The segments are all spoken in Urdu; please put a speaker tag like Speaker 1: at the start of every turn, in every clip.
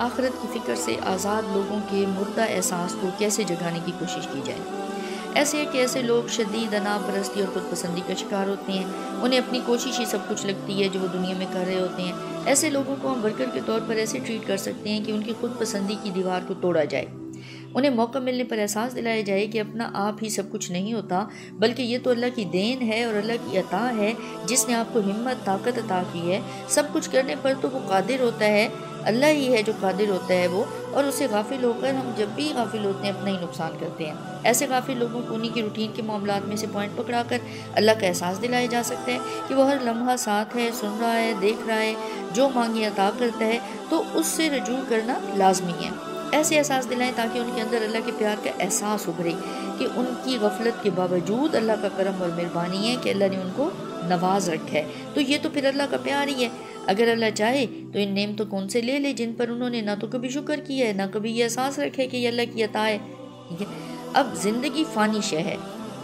Speaker 1: آخرت کی فکر سے آزاد لوگوں کے مردہ احساس کو کیسے جگانے کی کوشش کی جائے۔ ایسے ہے کہ ایسے لوگ شدید انا پرستی اور خود پسندی کا شکار ہوتے ہیں، انہیں اپنی کوشش ہی سب کچھ لگتی ہے جو وہ دنیا میں کر رہے ہوتے ہیں۔ ایسے لوگوں کو ہم ورکر کے طور پر ایسے ٹریٹ کر سکتے ہیں کہ ان کی خود پسندی کی دیوار کو توڑا جائے، انہیں موقع ملنے پر احساس دلایا جائے کہ اپنا آپ ہی سب کچھ نہیں ہوتا، بلکہ یہ تو اللہ کی دین ہے اور اللہ کی عطا ہے جس نے آپ کو ہمت طاقت عطا کی ہے۔ سب کچھ کرنے پر تو وہ قادر ہوتا ہے، اللہ ہی ہے جو قادر ہوتا ہے وہ، اور اسے غافل ہو کر ہم جب بھی غافل ہوتے ہیں اپنا ہی نقصان کرتے ہیں۔ ایسے غافل لوگوں کو انہی کی روٹین کے معاملات میں سے پوائنٹ پکڑا کر اللہ کا احساس دلایا جا سکتا ہے کہ وہ ہر لمحہ ساتھ ہے، سن رہا ہے، دیکھ رہا ہے، جو مانگے عطا کرتا ہے، تو اس سے رجوع کرنا لازمی ہے۔ ایسے احساس دلائیں تاکہ ان کے اندر اللہ کے پیار کا احساس ابھرے کہ ان کی غفلت کے باوجود اللہ کا کرم اور مہربانی ہے کہ اللہ نے ان کو نواز رکھا ہے، تو یہ تو پھر اللہ کا پیار ہی ہے۔ اگر اللہ چاہے تو ان نعمتوں کو ان سے لے لے جن پر انہوں نے نہ تو کبھی شکر کیا ہے، نہ کبھی یہ احساس رکھے کہ یہ اللہ کی عطا ہے۔ ٹھیک ہے، اب زندگی فانی شے ہے،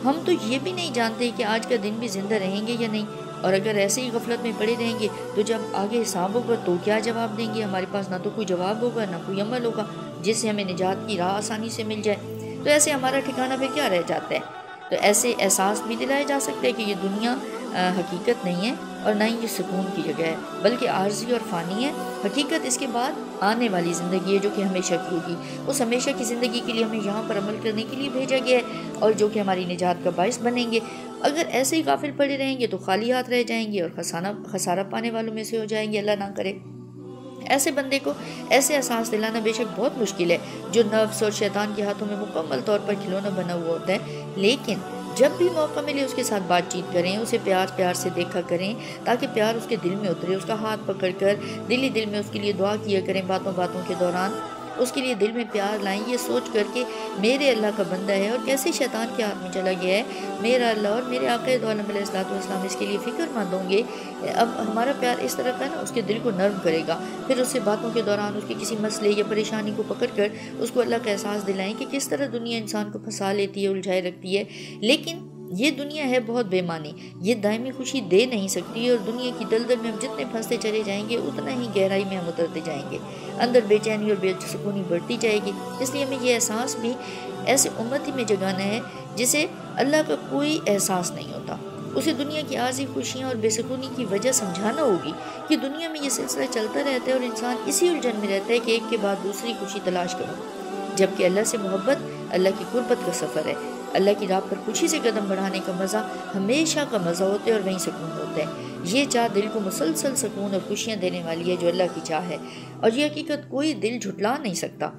Speaker 1: ہم تو یہ بھی نہیں جانتے کہ آج کا دن بھی زندہ رہیں گے یا نہیں، اور اگر ایسے ہی غفلت میں پڑے رہیں گے تو جب آگے حساب ہوگا تو کیا جواب دیں گے؟ ہمارے پاس نہ تو کوئی جواب ہوگا نہ کوئی عمل ہوگا جس سے ہمیں نجات کی راہ آسانی سے مل جائے، تو ایسے ہمارا ٹھکانہ پھر کیا رہ جاتا ہے؟ تو ایسے احساس بھی دلایا جا سکتا ہے کہ یہ دنیا حقیقت نہیں ہے اور نہ ہی یہ سکون کی جگہ ہے، بلکہ عارضی اور فانی ہے۔ حقیقت اس کے بعد آنے والی زندگی ہے جو کہ ہمیشہ کی ہوگی، اس ہمیشہ کی زندگی کے لیے ہمیں یہاں پر عمل کرنے کے لیے بھیجا گیا ہے اور جو کہ ہماری نجات کا باعث بنیں گے۔ اگر ایسے ہی غافل پڑے رہیں گے تو خالی ہاتھ رہ جائیں گے اور خسارہ پانے والوں میں سے ہو جائیں گے، اللہ نہ کرے۔ ایسے بندے کو ایسے احساس دلانا بے شک بہت مشکل ہے جو نفس اور شیطان کے ہاتھوں میں مکمل طور پر کھلونا بنا ہوا ہوتا ہے، لیکن جب بھی موقع ملے اس کے ساتھ بات چیت کریں، اسے پیار سے دیکھا کریں تاکہ پیار اس کے دل میں اترے، اس کا ہاتھ پکڑ کر دل ہی دل میں اس کے لیے دعا کیا کریں، باتوں کے دوران اس کے لیے دل میں پیار لائیں، یہ سوچ کر کہ میرے اللہ کا بندہ ہے اور کیسے شیطان کے ہاتھ میں چلا گیا ہے، میرا اللہ اور میرے آقا دو عالم علیہ السلام اس کے لیے فکر مند ہوں گے۔ اب ہمارا پیار اس طرح کا نا اس کے دل کو نرم کرے گا، پھر اس سے باتوں کے دوران اس کے کسی مسئلے یا پریشانی کو پکڑ کر اس کو اللہ کا احساس دلائیں کہ کس طرح دنیا انسان کو پھنسا لیتی ہے، الجھائے رکھتی ہے، لیکن یہ دنیا ہے بہت بے معنی، یہ دائمی خوشی دے نہیں سکتی، اور دنیا کی دلدل میں ہم جتنے پھنستے چلے جائیں گے اتنا ہی گہرائی میں ہم اترتے جائیں گے، اندر بے چینی اور بے سکونی بڑھتی جائے گی۔ اس لیے ہمیں یہ احساس بھی ایسے امتی میں جگانا ہے جسے اللہ کا کوئی احساس نہیں ہوتا، اسے دنیا کی عارضی خوشیاں اور بے سکونی کی وجہ سمجھانا ہوگی کہ دنیا میں یہ سلسلہ چلتا رہتا ہے اور انسان اسی الجھن میں رہتا ہے کہ ایک کے بعد دوسری خوشی تلاش کرو، جبکہ اللہ سے محبت اللہ کی قربت کا سفر ہے۔ اللہ کی راہ پر خوشی سے قدم بڑھانے کا مزہ ہمیشہ کا مزہ ہوتا ہے اور وہیں سکون ہوتا ہے۔ یہ چاہ دل کو مسلسل سکون اور خوشیاں دینے والی ہے جو اللہ کی چاہ ہے، اور یہ حقیقت کوئی دل جھٹلا نہیں سکتا۔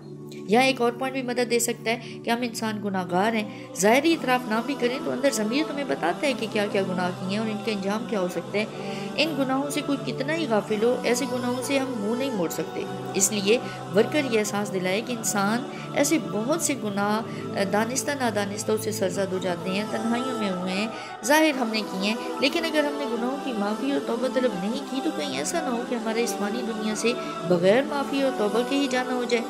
Speaker 1: یہاں ایک اور پوائنٹ بھی مدد دے سکتا ہے کہ ہم انسان گناہ گار ہیں، ظاہری اعتراف نہ بھی کریں تو اندر ضمیر تمہیں بتاتا ہے کہ کیا کیا گناہ کیے ہیں اور ان کا انجام کیا ہو سکتا ہے۔ ان گناہوں سے کوئی کتنا ہی غافل ہو، ایسے گناہوں سے ہم منہ نہیں موڑ سکتے، اس لیے ورکر یہ احساس دلائے کہ انسان ایسے بہت سے گناہ دانستہ نادانستہ سے سرزد ہو جاتے ہیں، تنہائیوں میں ہوئے ہیں، ظاہر ہم نے کیے ہیں، لیکن اگر ہم نے گناہوں کی معافی اور توبہ طلب نہیں کی تو کہیں ایسا نہ ہو کہ ہمارے اسمانی دنیا سے بغیر معافی اور توبہ کے ہی جانا ہو جائے،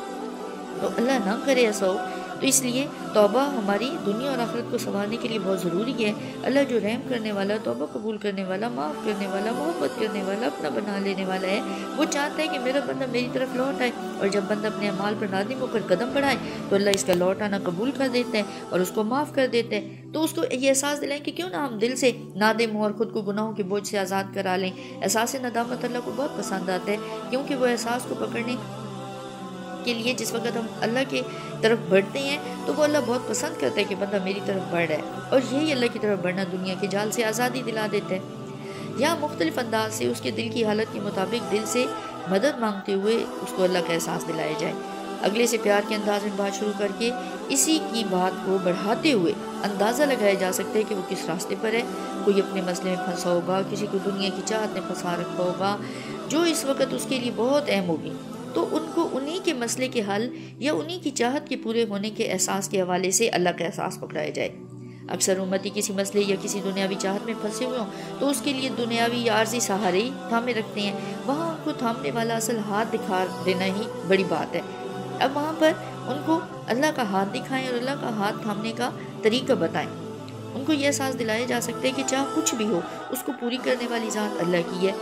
Speaker 1: تو اللہ نہ کرے ایسا ہو۔ تو اس لیے توبہ ہماری دنیا اور آخرت کو سنوارنے کے لیے بہت ضروری ہے۔ اللہ جو رحم کرنے والا، توبہ قبول کرنے والا، معاف کرنے والا، محبت کرنے والا، اپنا بنا لینے والا ہے، وہ چاہتا ہے کہ میرا بندہ میری طرف لوٹ آئے، اور جب بندہ اپنے اعمال پر نادم ہو کر قدم بڑھائے تو اللہ اس کا لوٹ آنا قبول کر دیتا ہے اور اس کو معاف کر دیتا ہے۔ تو اس کو یہ احساس دلائیں کہ کیوں نہ ہم دل سے نادم ہوں اور خود کو گناہوں کے بوجھ سے آزاد کرا لیں۔ احساس ندامت اللہ کو بہت پسند آتا ہے، کیونکہ وہ احساس کو پکڑنے کے لیے جس وقت ہم اللہ کے طرف بڑھتے ہیں تو وہ اللہ بہت پسند کرتا ہے کہ بندہ میری طرف بڑھ رہا ہے، اور یہی اللہ کی طرف بڑھنا دنیا کے جال سے آزادی دلا دیتا ہے۔ یہاں مختلف انداز سے اس کے دل کی حالت کے مطابق دل سے مدد مانگتے ہوئے اس کو اللہ کا احساس دلایا جائے، اگلے سے پیار کے انداز میں بات شروع کر کے اسی کی بات کو بڑھاتے ہوئے اندازہ لگایا جا سکتا ہے کہ وہ کس راستے پر ہے۔ کوئی اپنے مسئلے میں پھنسا ہوگا، کسی کو دنیا کی چاہت نے پھنسا رکھا ہوگا جو اس وقت اس کے لیے بہت اہم ہوگی، تو ان کو انہی کے مسئلے کے حل یا انہی کی چاہت کے پورے ہونے کے احساس کے حوالے سے اللہ کا احساس پکڑایا جائے۔ اکثر امتی کسی مسئلے یا کسی دنیاوی چاہت میں پھنسے ہوئے ہوں تو اس کے لیے دنیاوی یا عارضی سہارے ہی تھامے رکھتے ہیں، وہاں ان کو تھامنے والا اصل ہاتھ دکھا دینا ہی بڑی بات ہے۔ اب وہاں پر ان کو اللہ کا ہاتھ دکھائیں اور اللہ کا ہاتھ تھامنے کا طریقہ بتائیں، ان کو یہ احساس دلایا جا سکتا ہے کہ چاہے کچھ بھی ہو اس کو پوری کرنے والی ذات اللہ کی ہے،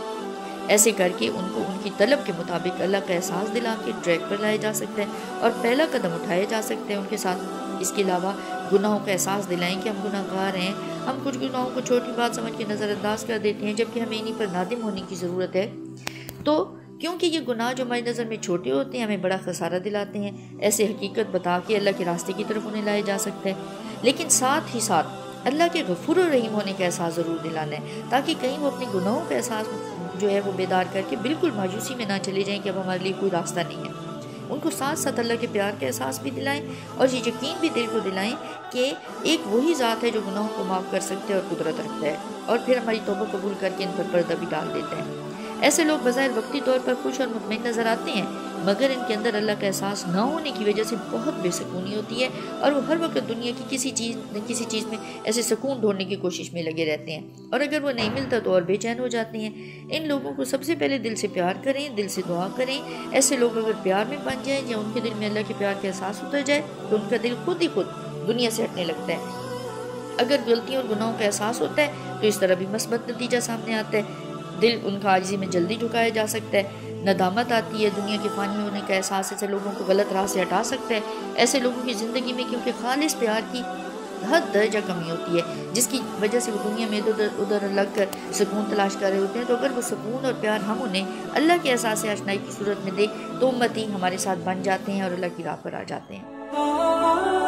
Speaker 1: ایسے کر کے ان کو ان کی طلب کے مطابق اللہ کا احساس دلا کے ٹریک پر لایا جا سکتا ہے اور پہلا قدم اٹھایا جا سکتا ہے ان کے ساتھ۔ اس کے علاوہ گناہوں کا احساس دلائیں کہ ہم گناہ گار ہیں۔ ہم کچھ گناہوں کو چھوٹی بات سمجھ کے نظر انداز کر دیتے ہیں، جبکہ ہمیں انہی پر نادم ہونے کی ضرورت ہے۔ تو کیونکہ یہ گناہ جو ہماری نظر میں چھوٹے ہوتے ہیں ہمیں بڑا خسارہ دلاتے ہیں، ایسے حقیقت بتا کے اللہ کے راستے کی طرف انہیں لایا جا سکتا ہے، لیکن ساتھ ہی ساتھ اللہ کے غفور و رحیم ہونے کا احساس ضرور دلانا ہے، تاکہ کہیں وہ اپنے گناہوں کا احساس جو ہے وہ بیدار کر کے بالکل مایوسی میں نہ چلے جائیں کہ اب ہمارے لیے کوئی راستہ نہیں ہے۔ ان کو ساتھ ساتھ اللہ کے پیار کا احساس بھی دلائیں اور یہ یقین بھی دل کو دلائیں کہ ایک وہی ذات ہے جو گناہوں کو معاف کر سکتا ہے اور قدرت رکھتا ہے، اور پھر ہماری توبہ قبول کر کے ان پر پردہ بھی ڈال دیتا ہے۔ ایسے لوگ بظاہر وقتی طور پر خوش اور مطمئن نظر آتے ہیں، مگر ان کے اندر اللہ کا احساس نہ ہونے کی وجہ سے بہت بے سکونی ہوتی ہے، اور وہ ہر وقت دنیا کی کسی چیز میں ایسے سکون ڈھونڈنے کی کوشش میں لگے رہتے ہیں، اور اگر وہ نہیں ملتا تو اور بے چین ہو جاتے ہیں۔ ان لوگوں کو سب سے پہلے دل سے پیار کریں، دل سے دعا کریں۔ ایسے لوگ اگر پیار میں بن جائیں یا ان کے دل میں اللہ کے پیار کا احساس اتر جائے تو ان کا دل خود ہی خود دنیا سے ہٹنے لگتا ہے۔ اگر غلطیوں اور گناہوں کا احساس ہوتا ہے تو اس طرح بھی مثبت نتیجہ سامنے آتا ہے، دل ان کا عاجزی میں جلدی جھکایا جا سکتا ہے، ندامت آتی ہے، دنیا کے فانی ہونے کا احساس ایسے لوگوں کو غلط راہ سے ہٹا سکتا ہے۔ ایسے لوگوں کی زندگی میں کیونکہ خالص پیار کی حد درجہ کمی ہوتی ہے، جس کی وجہ سے وہ دنیا میں ادھر لگ کر سکون تلاش کر رہے ہوتے ہیں، تو اگر وہ سکون اور پیار ہم انہیں اللہ کے احساس آشنائی کی صورت میں دے تو امتی ہمارے ساتھ بن جاتے ہیں اور اللہ کی راہ پر آ جاتے ہیں۔